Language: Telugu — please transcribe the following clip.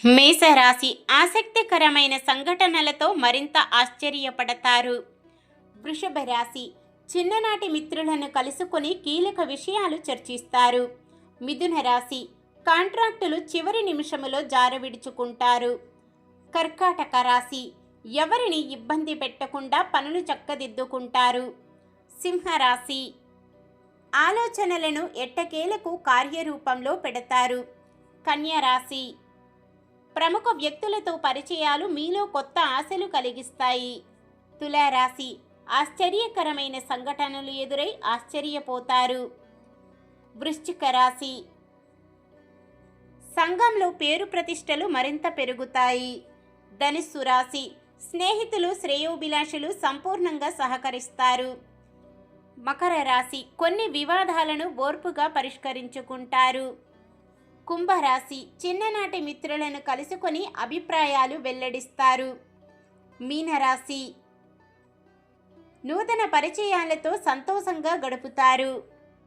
మేషరాశి ఆసక్తికరమైన సంఘటనలతో మరింత ఆశ్చర్యపడతారు. వృషభ రాశి చిన్ననాటి మిత్రులను కలుసుకొని కీలక విషయాలు చర్చిస్తారు. మిథున రాశి కాంట్రాక్టులు చివరి నిమిషములో జారవిడుచుకుంటారు. కర్కాటక రాశి ఎవరిని ఇబ్బంది పెట్టకుండా పనులు చక్కదిద్దుకుంటారు. సింహరాశి ఆలోచనలను ఎట్టకేలకు కార్యరూపంలో పెడతారు. కన్యా రాశి ప్రముఖ వ్యక్తులతో పరిచయాలు మీలో కొత్త ఆశలు కలిగిస్తాయి. తులారాశి ఆశ్చర్యకరమైన సంఘటనలు ఎదురై ఆశ్చర్యపోతారు. వృశ్చిక రాశి సంఘంలో పేరు ప్రతిష్టలు మరింత పెరుగుతాయి. ధనుస్సు రాశి స్నేహితులు శ్రేయోభిలాషులు సంపూర్ణంగా సహకరిస్తారు. మకర రాశి కొన్ని వివాదాలను ఓర్పుగా పరిష్కరించుకుంటారు. కుంభరాశి చిన్ననాటి మిత్రులను కలుసుకొని అభిప్రాయాలు వెల్లడిస్తారు. మీనరాశి నూతన పరిచయాలతో సంతోషంగా గడుపుతారు.